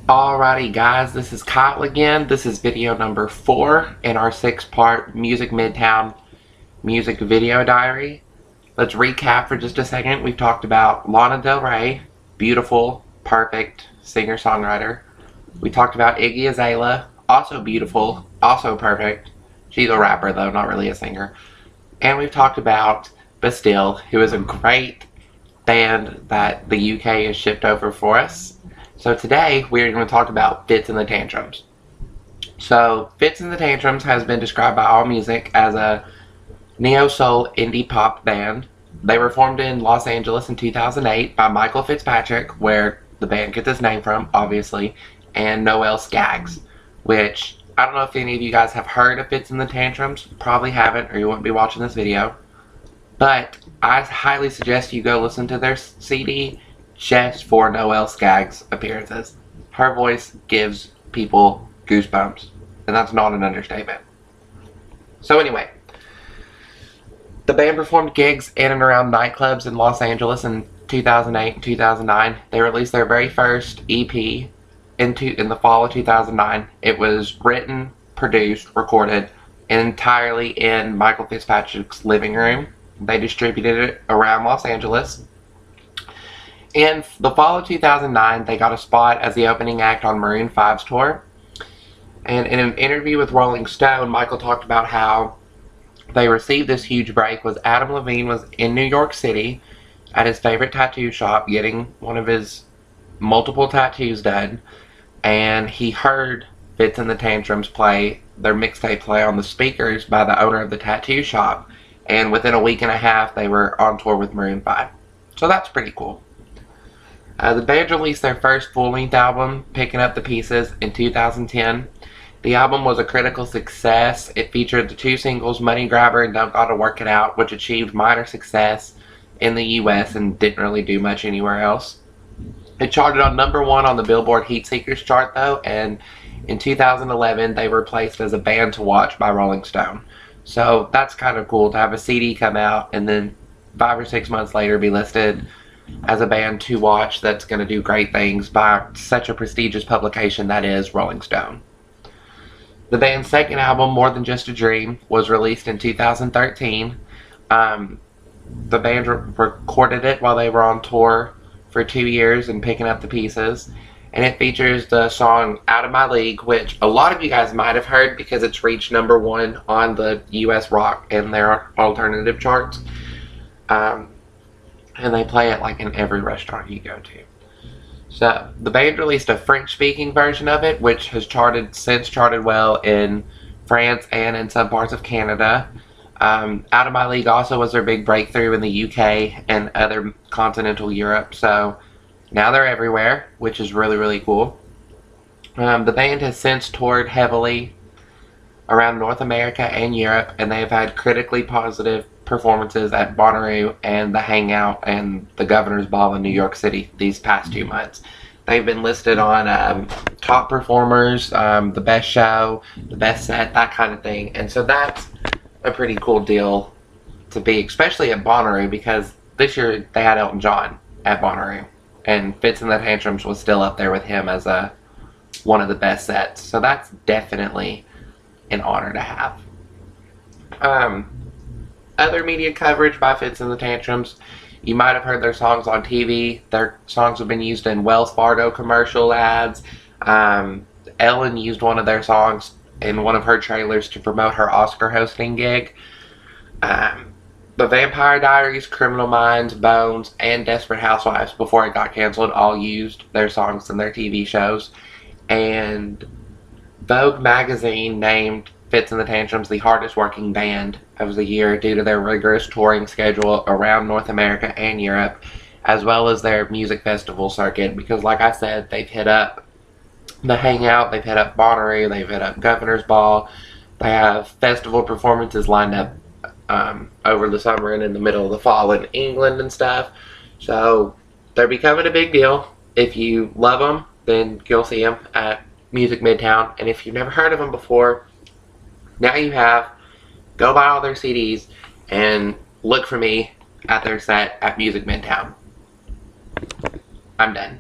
Alrighty guys, this is Kyle again. This is video number 4 in our 6-part Music Midtown music video diary. Let's recap for just a second. We've talked about Lana Del Rey, beautiful, perfect singer-songwriter. We talked about Iggy Azalea, also beautiful, also perfect. She's a rapper though, not really a singer. And we've talked about Bastille, who is a great band that the UK has shipped over for us. So today we're going to talk about Fitz and The Tantrums. So Fitz and The Tantrums has been described by AllMusic as a neo-soul indie pop band. They were formed in Los Angeles in 2008 by Michael Fitzpatrick, where the band gets its name from, obviously, and Noel Scaggs, which I don't know if any of you guys have heard of Fitz and The Tantrums. Probably haven't, or you wouldn't be watching this video. But I highly suggest you go listen to their CD just for Noel Scaggs' appearances. Her voice gives people goosebumps, and that's not an understatement. So anyway, the band performed gigs in and around nightclubs in Los Angeles in 2008 and 2009. They released their very first EP in the fall of 2009. It was written, produced, recorded entirely in Michael Fitzpatrick's living room. They distributed it around Los Angeles. In the fall of 2009, they got a spot as the opening act on Maroon 5's tour. And in an interview with Rolling Stone, Michael talked about how they received this huge break. Adam Levine was in New York City at his favorite tattoo shop getting one of his multiple tattoos done. And he heard Fitz and The Tantrums play their mixtape play on the speakers by the owner of the tattoo shop. And within a week and a half, they were on tour with Maroon 5. So that's pretty cool. The band released their first full-length album, Picking Up the Pieces, in 2010. The album was a critical success. It featured the 2 singles, Money Grabber and Don't Gotta Work It Out, which achieved minor success in the US and didn't really do much anywhere else. It charted on #1 on the Billboard Heat Seekers chart though, and in 2011 they were placed as a band to watch by Rolling Stone. So that's kind of cool to have a CD come out and then 5 or 6 months later be listed as a band to watch that's going to do great things by such a prestigious publication that is Rolling Stone. The band's second album, More Than Just a Dream, was released in 2013. The band recorded it while they were on tour for 2 years and Picking Up the Pieces. And it features the song Out of My League, which a lot of you guys might have heard because it's reached #1 on the US rock and their alternative charts. And they play it like in every restaurant you go to. So the band released a French-speaking version of it, which has since charted well in France and in some parts of Canada. Out of My League also was their big breakthrough in the UK and other continental Europe. So now they're everywhere, which is really, really cool. The band has since toured heavily around North America and Europe, and they have had critically positive performances at Bonnaroo and the Hangout and the Governor's Ball in New York City these past 2 months. They've been listed on top performers, the best show, the best set, that kind of thing. And so that's a pretty cool deal to be, especially at Bonnaroo, because this year they had Elton John at Bonnaroo. And Fitz and The Tantrums was still up there with him as one of the best sets. So that's definitely an honor to have. Other media coverage by Fitz and The Tantrums. You might have heard their songs on TV. Their songs have been used in Wells Fargo commercial ads. Ellen used one of their songs in one of her trailers to promote her Oscar hosting gig. The Vampire Diaries, Criminal Minds, Bones, and Desperate Housewives, before it got canceled, all used their songs in their TV shows. And Vogue magazine named Fitz and The Tantrums the hardest working band of the year due to their rigorous touring schedule around North America and Europe, as well as their music festival circuit, because like I said, they've hit up the Hangout, they've hit up Bonnaroo, they've hit up Governor's Ball. They have festival performances lined up over the summer and in the middle of the fall in England and stuff. So they're becoming a big deal. If you love them, then you'll see them at Music Midtown. And if you've never heard of them before, now you have. Go buy all their CDs and look for me at their set at Music Midtown. I'm done.